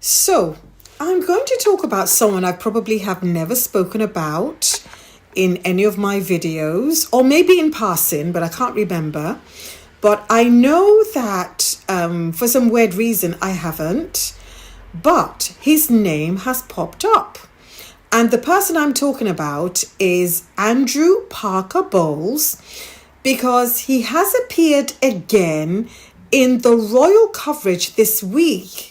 So, I'm going to talk about someone I probably have never spoken about in any of my videos, or maybe in passing, but I can't remember. But I know that for some weird reason I haven't, but his name has popped up. And the person I'm talking about is Andrew Parker Bowles, because he has appeared again in the royal coverage this week.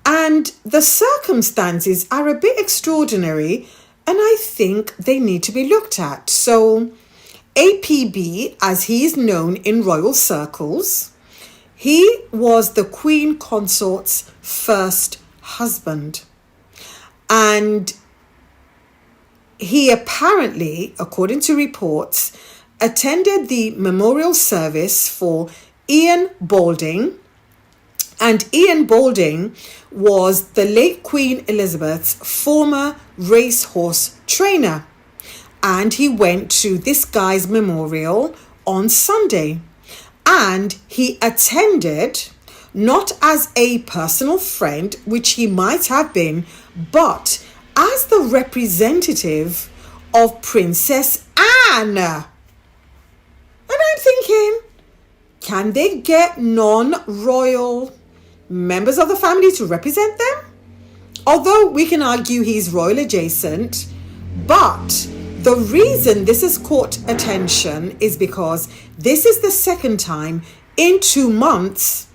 And the circumstances are a bit extraordinary, and I think they need to be looked at. So, APB, as he is known in royal circles, he was the Queen Consort's first husband. And he apparently, according to reports, attended the memorial service for Ian Balding. And Ian Balding was the late Queen Elizabeth's former racehorse trainer. And he went to this guy's memorial on Sunday. And he attended not as a personal friend, which he might have been, but as the representative of Princess Anne. And I'm thinking, can they get non-royal members of the family to represent them? Although we can argue he's royal adjacent, but the reason this has caught attention is because this is the second time in 2 months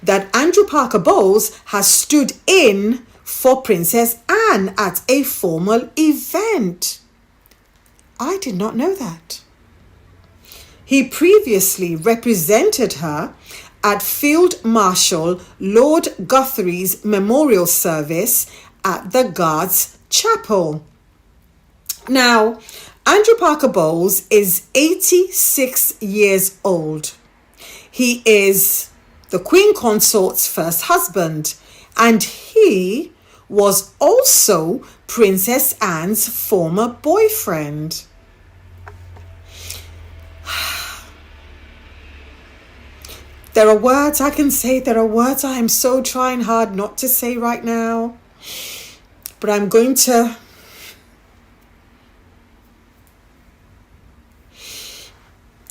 that Andrew Parker Bowles has stood in for Princess Anne at a formal event. I did not know that. He previously represented her at Field Marshal Lord Guthrie's memorial service at the Guards Chapel. Now, Andrew Parker Bowles is 86 years old. He is the Queen Consort's first husband, and he was also Princess Anne's former boyfriend. There are words I can say, there are words I am so trying hard not to say right now, but I'm going to.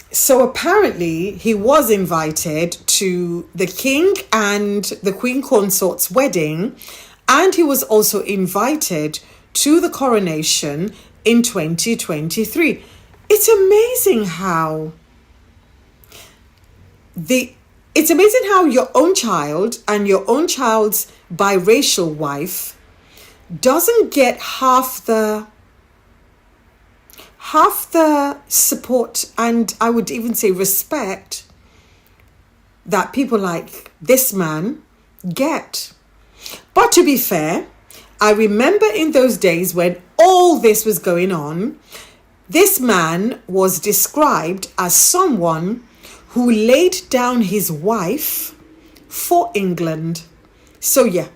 So apparently he was invited to the King and the Queen Consort's wedding, and he was also invited to the coronation in 2023. It's amazing how your own child and your own child's biracial wife doesn't get half the support, and I would even say respect, that people like this man get. But to be fair, I remember in those days when all this was going on, this man was described as someone who laid down his wife for England. So yeah,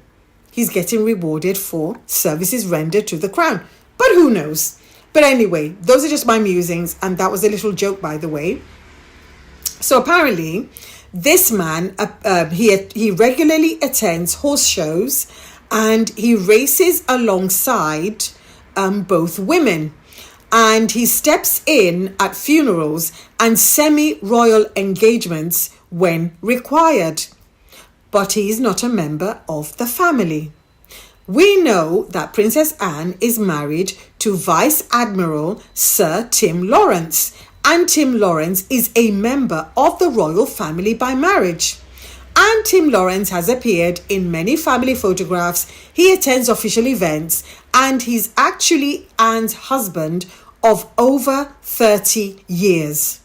he's getting rewarded for services rendered to the crown. But who knows? But anyway, those are just my musings, and that was a little joke, by the way. So apparently, this man, he regularly attends horse shows, and he races alongside both women. And he steps in at funerals and semi-royal engagements when required. But he is not a member of the family. We know that Princess Anne is married to Vice Admiral Sir Tim Lawrence, and Tim Lawrence is a member of the royal family by marriage. And Tim Lawrence has appeared in many family photographs. He attends official events, and he's actually Anne's husband of over 30 years.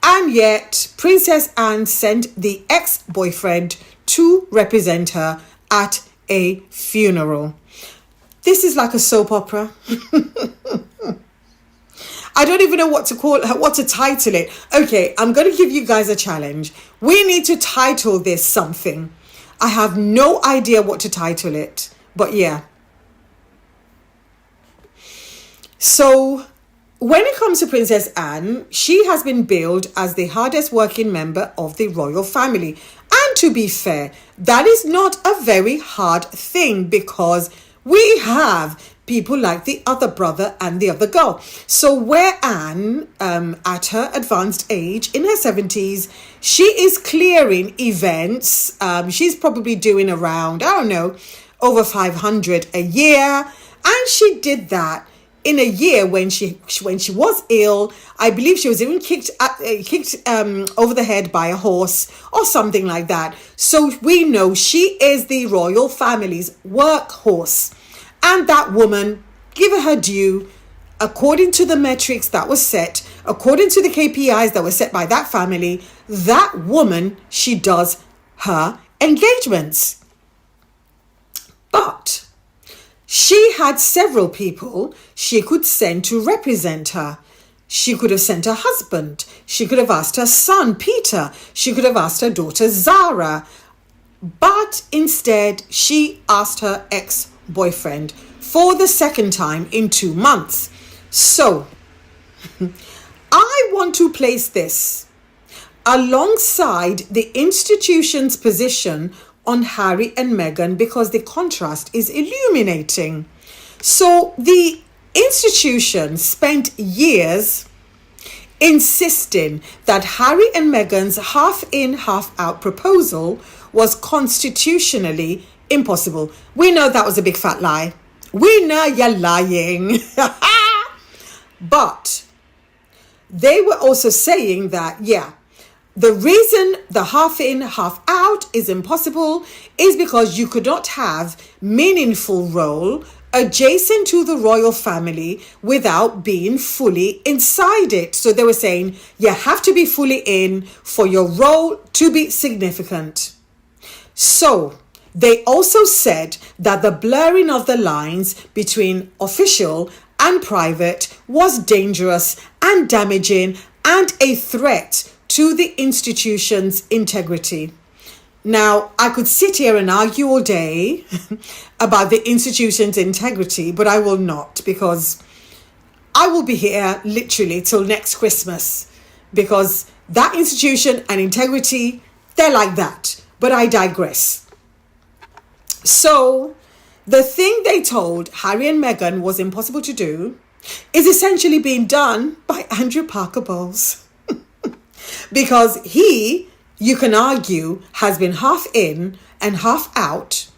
And yet, Princess Anne sent the ex-boyfriend to represent her at a funeral. This is like a soap opera. I don't even know what to call it, what to title it. Okay, I'm going to give you guys a challenge. We need to title this something. I have no idea what to title it, but yeah. So, when it comes to Princess Anne, she has been billed as the hardest working member of the royal family. And to be fair, that is not a very hard thing, because we have people like the other brother and the other girl. So where Anne, at her advanced age, in her 70s, she is clearing events. She's probably doing around, I don't know, over 500 a year. And she did that in a year when she was ill. I believe she was even kicked over the head by a horse or something like that. So we know she is the royal family's workhorse. And that woman, give her due, according to the metrics that was set, according to the KPIs that were set by that family, that woman, she does her engagements. But she had several people she could send to represent her. She could have sent her husband. She could have asked her son, Peter. She could have asked her daughter, Zara. But instead, she asked her ex-boyfriend for the second time in 2 months. So, I want to place this alongside the institution's position on Harry and Meghan, because the contrast is illuminating. So the institution spent years insisting that Harry and Meghan's half-in, half-out proposal was constitutionally impossible. We know that was a big fat lie. We know you're lying. But they were also saying that, the reason the half in, half out is impossible is because you could not have meaningful role adjacent to the royal family without being fully inside it. So they were saying you have to be fully in for your role to be significant. So they also said that the blurring of the lines between official and private was dangerous and damaging and a threat to the institution's integrity. Now, I could sit here and argue all day about the institution's integrity, but I will not, because I will be here literally till next Christmas, because that institution and integrity, they're like that. But I digress. So, the thing they told Harry and Meghan was impossible to do is essentially being done by Andrew Parker Bowles. Because he, you can argue, has been half in and half out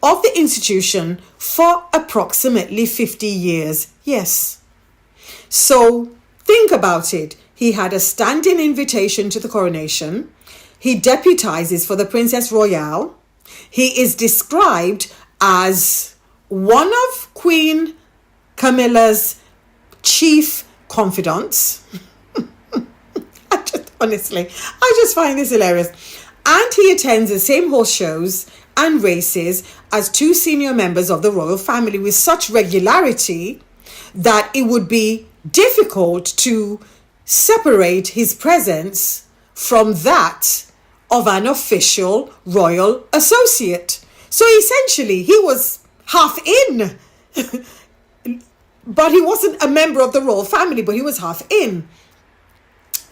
of the institution for approximately 50 years. Yes. So think about it. He had a standing invitation to the coronation. He deputizes for the Princess Royale. He is described as one of Queen Camilla's chief confidants. Honestly, I just find this hilarious. And he attends the same horse shows and races as 2 senior members of the royal family with such regularity that it would be difficult to separate his presence from that of an official royal associate. So essentially, he was half in. But he wasn't a member of the royal family, but he was half in.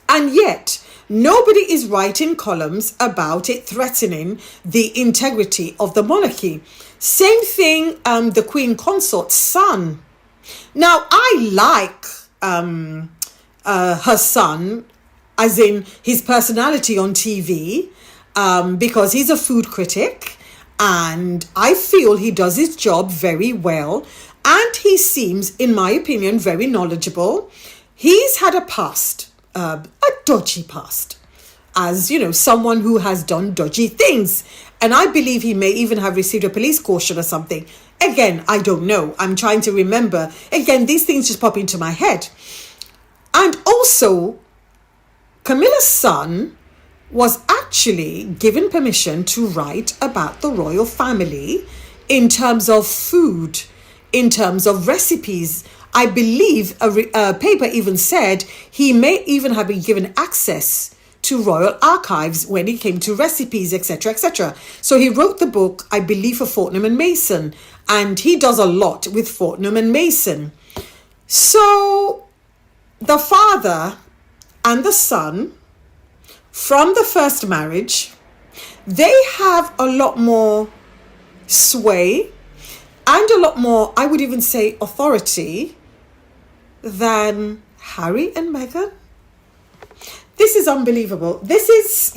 And yet, nobody is writing columns about it threatening the integrity of the monarchy. Same thing, the Queen Consort's son. Now, I like her son, as in his personality on TV, because he's a food critic, and I feel he does his job very well, and he seems, in my opinion, very knowledgeable. He's had a past. A dodgy past, as you know, someone who has done dodgy things, and I believe he may even have received a police caution or something. Again, I don't know. I'm trying to remember. Again, these things just pop into my head. And also, Camilla's son was actually given permission to write about the royal family in terms of food, in terms of recipes. I believe a paper even said he may even have been given access to royal archives when it came to recipes, etc., etc. So he wrote the book, I believe, for Fortnum and Mason, and he does a lot with Fortnum and Mason. So the father and the son from the first marriage, they have a lot more sway and a lot more, I would even say, authority than Harry and Meghan. This is unbelievable. It's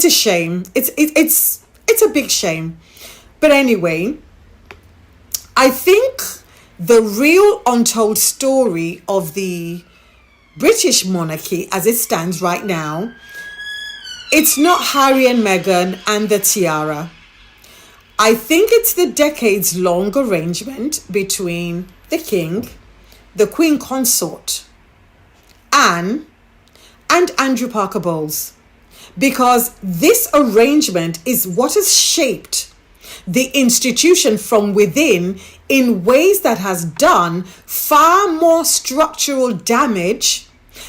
a shame. It's a big shame. But anyway, I think the real untold story of the British monarchy as it stands right now, it's not Harry and Meghan and the tiara. I think it's the decades-long arrangement between the king, the Queen Consort, Anne, and Andrew Parker Bowles. Because this arrangement is what has shaped the institution from within in ways that has done far more structural damage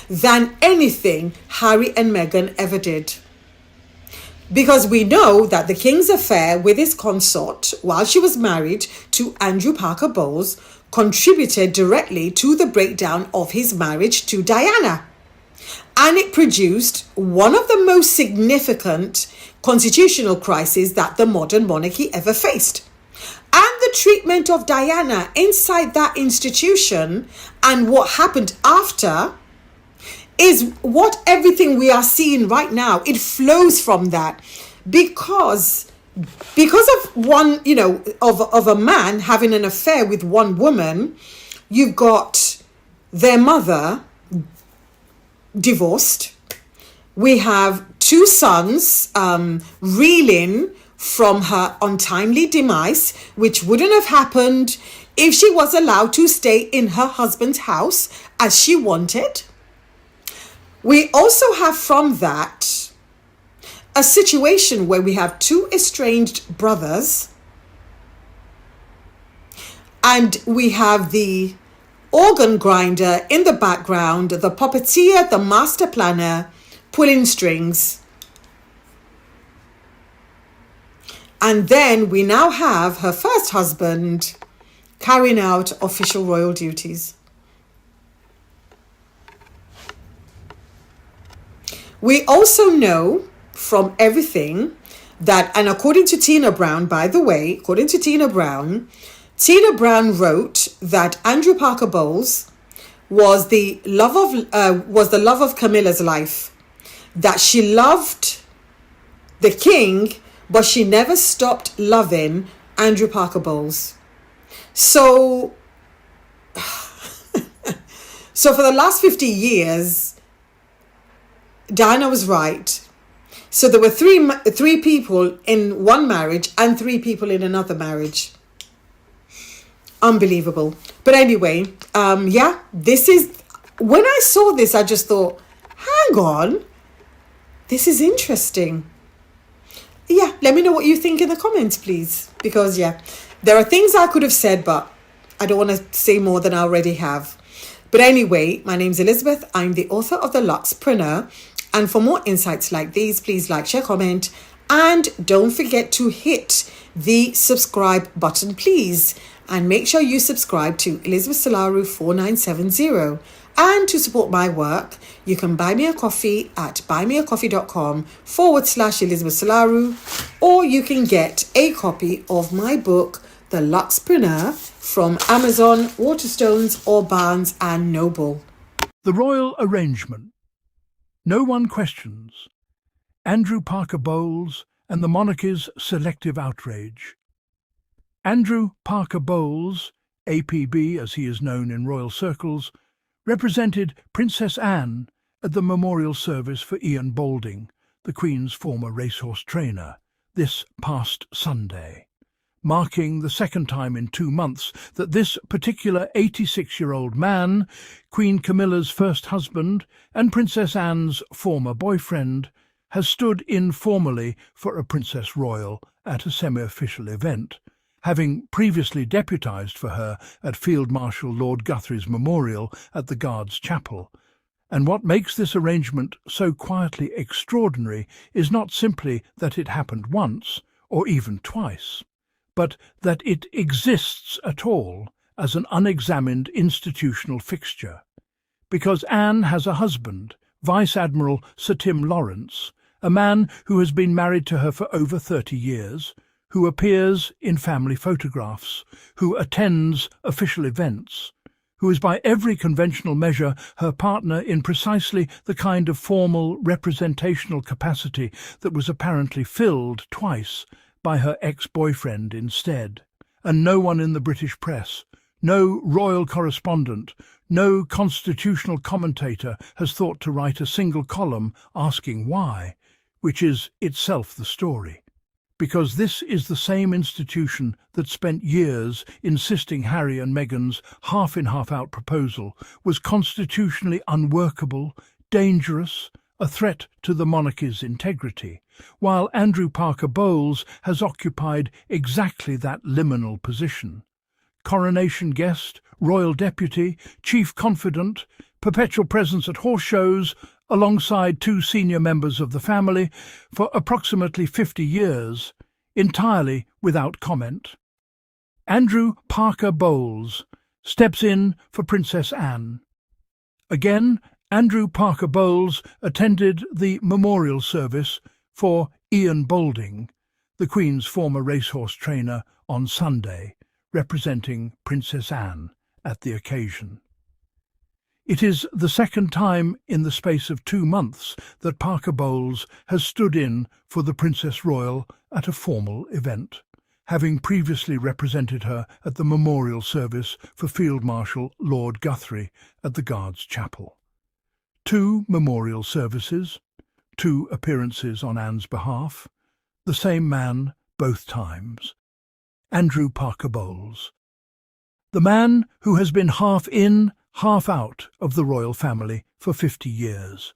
than anything Harry and Meghan ever did. Because we know that the king's affair with his consort while she was married to Andrew Parker Bowles contributed directly to the breakdown of his marriage to Diana. And it produced one of the most significant constitutional crises that the modern monarchy ever faced. And the treatment of Diana inside that institution and what happened after is what everything we are seeing right now, it flows from that. Because of one, of a man having an affair with one woman, you've got their mother divorced. We have two sons reeling from her untimely demise, which wouldn't have happened if she was allowed to stay in her husband's house as she wanted. We also have from that a situation where we have two estranged brothers, and we have the organ grinder in the background, the puppeteer, the master planner, pulling strings. And then we now have her first husband carrying out official royal duties. We also know from everything that, and according to Tina Brown, by the way, Tina Brown wrote that Andrew Parker Bowles was the love of Camilla's life, that she loved the king, but she never stopped loving Andrew Parker Bowles. So for the last 50 years, Diana was right. So there were three people in one marriage and three people in another marriage. Unbelievable. But anyway, this is, when I saw this, I just thought, hang on, this is interesting. Yeah, let me know what you think in the comments, please. Because, there are things I could have said, but I don't want to say more than I already have. But anyway, my name's Elizabeth. I'm the author of The Luxpreneur. And for more insights like these, please like, share, comment. And don't forget to hit the subscribe button, please. And make sure you subscribe to Elizabeth Solaru 4970. And to support my work, you can buy me a coffee at buymeacoffee.com/Elizabeth Solaru, or you can get a copy of my book, The Luxpreneur, from Amazon, Waterstones, or Barnes and Noble. The royal arrangement. No one questions. Andrew Parker Bowles and the monarchy's selective outrage. Andrew Parker Bowles, APB as he is known in royal circles, represented Princess Anne at the memorial service for Ian Balding, the Queen's former racehorse trainer, this past Sunday, marking the second time in 2 months that this particular 86-year-old man, Queen Camilla's first husband and Princess Anne's former boyfriend, has stood in formally for a Princess Royal at a semi-official event, having previously deputised for her at Field Marshal Lord Guthrie's memorial at the Guards' Chapel. And what makes this arrangement so quietly extraordinary is not simply that it happened once, or even twice, but that it exists at all as an unexamined institutional fixture. Because Anne has a husband, Vice Admiral Sir Tim Lawrence, a man who has been married to her for over 30 years, who appears in family photographs, who attends official events, who is by every conventional measure her partner in precisely the kind of formal representational capacity that was apparently filled twice by her ex-boyfriend instead. And no one in the British press, no royal correspondent, no constitutional commentator has thought to write a single column asking why, which is itself the story. Because this is the same institution that spent years insisting Harry and Meghan's half-in half-out proposal was constitutionally unworkable, dangerous, a threat to the monarchy's integrity, while Andrew Parker Bowles has occupied exactly that liminal position. Coronation guest, royal deputy, chief confidant, perpetual presence at horse shows, alongside two senior members of the family, for approximately 50 years, entirely without comment. Andrew Parker Bowles steps in for Princess Anne. Again, Andrew Parker Bowles attended the memorial service for Ian Balding, the Queen's former racehorse trainer, on Sunday, representing Princess Anne at the occasion. It is the second time in the space of 2 months that Parker Bowles has stood in for the Princess Royal at a formal event, having previously represented her at the memorial service for Field Marshal Lord Guthrie at the Guards Chapel. 2 memorial services, 2 appearances on Anne's behalf, the same man both times. Andrew Parker Bowles, the man who has been half in, half out of the royal family for 50 years.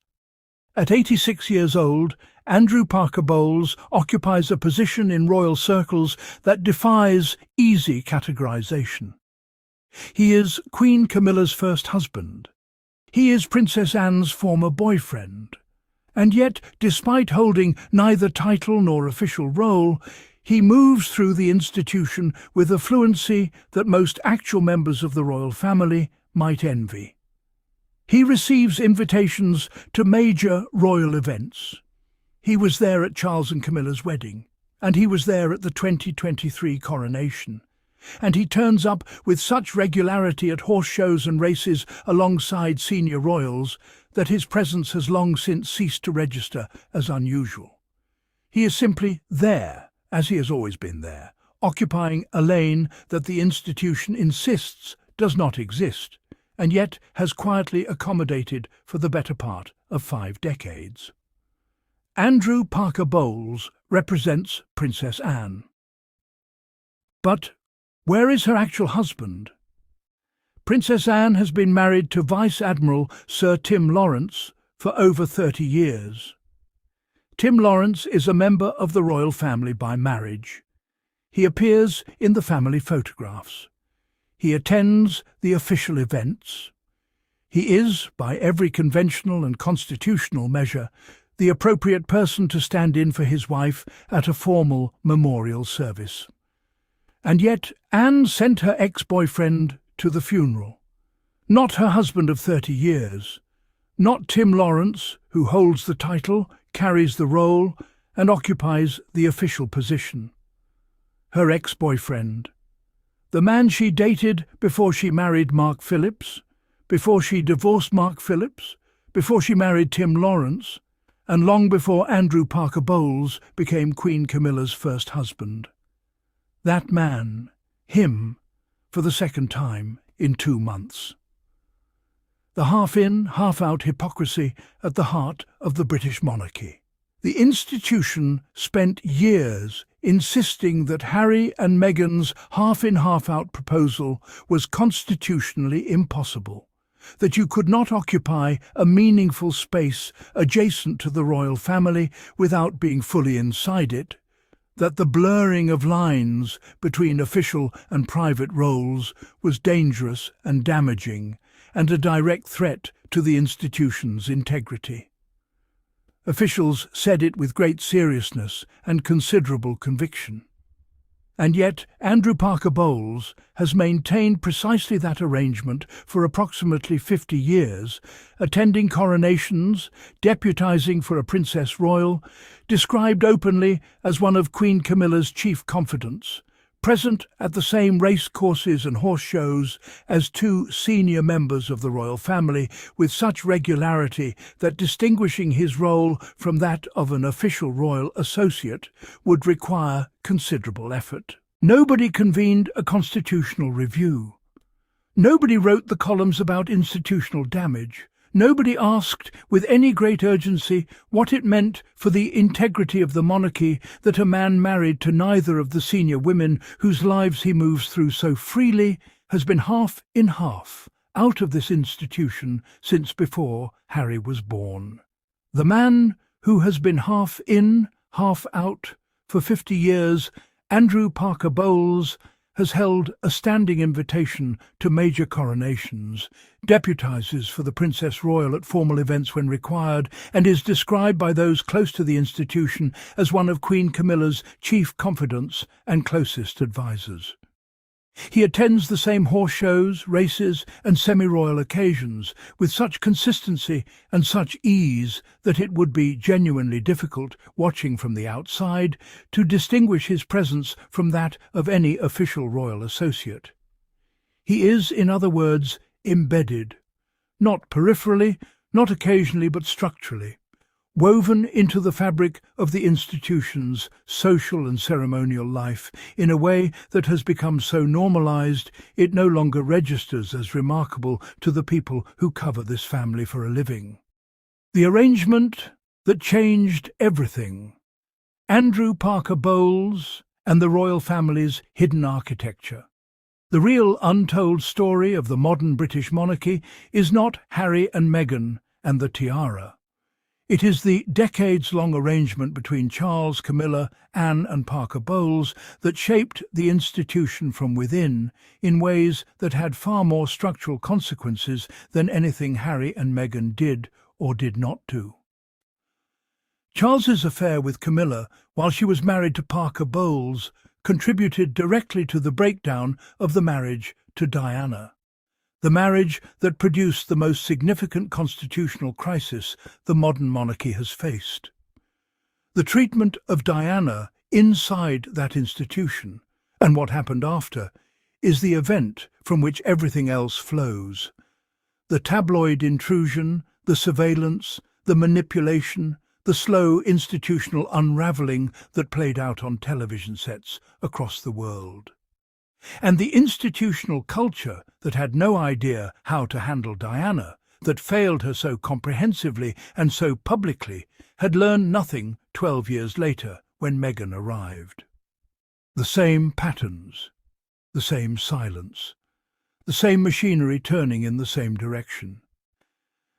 At 86 years old, Andrew Parker Bowles occupies a position in royal circles that defies easy categorization. He is Queen Camilla's first husband. He is Princess Anne's former boyfriend. And yet, despite holding neither title nor official role, he moves through the institution with a fluency that most actual members of the royal family might envy. He receives invitations to major royal events. He was there at Charles and Camilla's wedding, and he was there at the 2023 coronation. And he turns up with such regularity at horse shows and races alongside senior royals that his presence has long since ceased to register as unusual. He is simply there, as he has always been there, occupying a lane that the institution insists does not exist, and yet has quietly accommodated for the better part of 5 decades. Andrew Parker Bowles represents Princess Anne. But where is her actual husband? Princess Anne has been married to Vice Admiral Sir Tim Lawrence for over 30 years. Tim Lawrence is a member of the royal family by marriage. He appears in the family photographs. He attends the official events. He is, by every conventional and constitutional measure, the appropriate person to stand in for his wife at a formal memorial service. And yet Anne sent her ex-boyfriend to the funeral. Not her husband of 30 years. Not Tim Lawrence, who holds the title, carries the role, and occupies the official position. Her ex-boyfriend. The man she dated before she married Mark Phillips, before she divorced Mark Phillips, before she married Tim Lawrence, and long before Andrew Parker Bowles became Queen Camilla's first husband. That man, him, for the second time in 2 months. The half-in, half-out hypocrisy at the heart of the British monarchy. The institution spent years insisting that Harry and Meghan's half-in, half-out proposal was constitutionally impossible, that you could not occupy a meaningful space adjacent to the royal family without being fully inside it, that the blurring of lines between official and private roles was dangerous and damaging, and a direct threat to the institution's integrity. Officials said it with great seriousness and considerable conviction. And yet Andrew Parker Bowles has maintained precisely that arrangement for approximately 50 years, attending coronations, deputising for a Princess Royal, described openly as one of Queen Camilla's chief confidants, present at the same race courses and horse shows as two senior members of the royal family with such regularity that distinguishing his role from that of an official royal associate would require considerable effort. Nobody convened a constitutional review. Nobody wrote the columns about institutional damage. Nobody asked with any great urgency what it meant for the integrity of the monarchy that a man married to neither of the senior women whose lives he moves through so freely has been half in half out of this institution since before Harry was born. The man who has been half in, half out for 50 years, Andrew Parker Bowles, has held a standing invitation to major coronations, deputises for the Princess Royal at formal events when required, and is described by those close to the institution as one of Queen Camilla's chief confidants and closest advisers. He attends the same horse shows, races, and semi-royal occasions with such consistency and such ease that it would be genuinely difficult, watching from the outside, to distinguish his presence from that of any official royal associate. He is, in other words, embedded, not peripherally, not occasionally, but structurally, woven into the fabric of the institution's social and ceremonial life in a way that has become so normalized it no longer registers as remarkable to the people who cover this family for a living. The arrangement that changed everything. Andrew Parker Bowles and the royal family's hidden architecture. The real untold story of the modern British monarchy is not Harry and Meghan and the tiara. It is the decades-long arrangement between Charles, Camilla, Anne and Parker Bowles that shaped the institution from within in ways that had far more structural consequences than anything Harry and Meghan did or did not do. Charles's affair with Camilla, while she was married to Parker Bowles, contributed directly to the breakdown of the marriage to Diana. The marriage that produced the most significant constitutional crisis the modern monarchy has faced. The treatment of Diana inside that institution, and what happened after, is the event from which everything else flows. The tabloid intrusion, the surveillance, the manipulation, the slow institutional unravelling that played out on television sets across the world. And the institutional culture that had no idea how to handle Diana, that failed her so comprehensively and so publicly, had learned nothing 12 years later when Meghan arrived. The same patterns, the same silence, the same machinery turning in the same direction.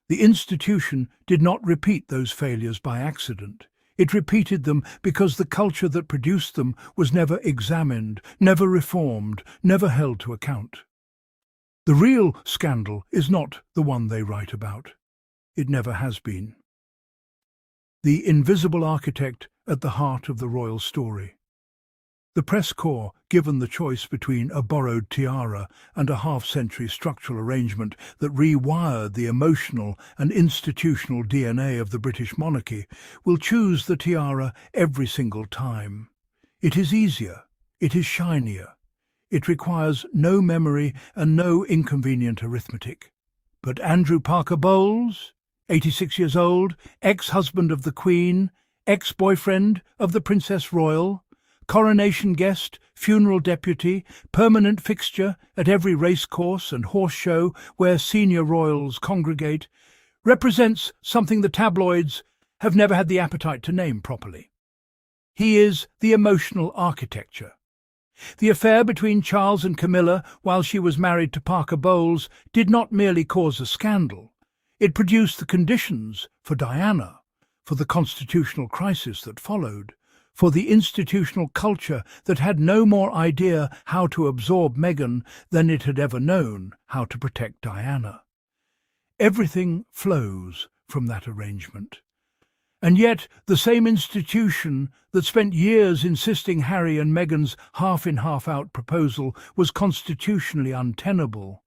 The institution did not repeat those failures by accident. It repeated them because the culture that produced them was never examined, never reformed, never held to account. The real scandal is not the one they write about. It never has been. The invisible architect at the heart of the royal story. The press corps, given the choice between a borrowed tiara and a half-century structural arrangement that rewired the emotional and institutional DNA of the British monarchy, will choose the tiara every single time. It is easier, it is shinier, it requires no memory and no inconvenient arithmetic. But Andrew Parker Bowles, 86 years old, ex-husband of the Queen, ex-boyfriend of the Princess Royal, coronation guest, funeral deputy, permanent fixture at every racecourse and horse show where senior royals congregate, represents something the tabloids have never had the appetite to name properly. He is the emotional architecture. The affair between Charles and Camilla while she was married to Parker Bowles did not merely cause a scandal. It produced the conditions for Diana, for the constitutional crisis that followed, for the institutional culture that had no more idea how to absorb Meghan than it had ever known how to protect Diana. Everything flows from that arrangement. And yet the same institution that spent years insisting Harry and Meghan's half-in, half-out proposal was constitutionally untenable,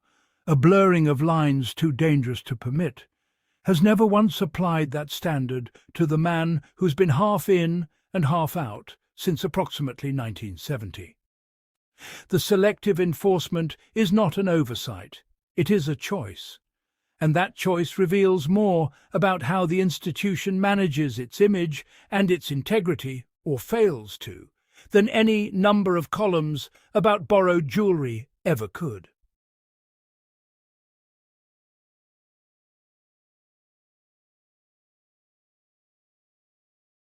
a blurring of lines too dangerous to permit, has never once applied that standard to the man who's been half in and half out since approximately 1970. The selective enforcement is not an oversight, it is a choice. And that choice reveals more about how the institution manages its image and its integrity, or fails to, than any number of columns about borrowed jewellery ever could.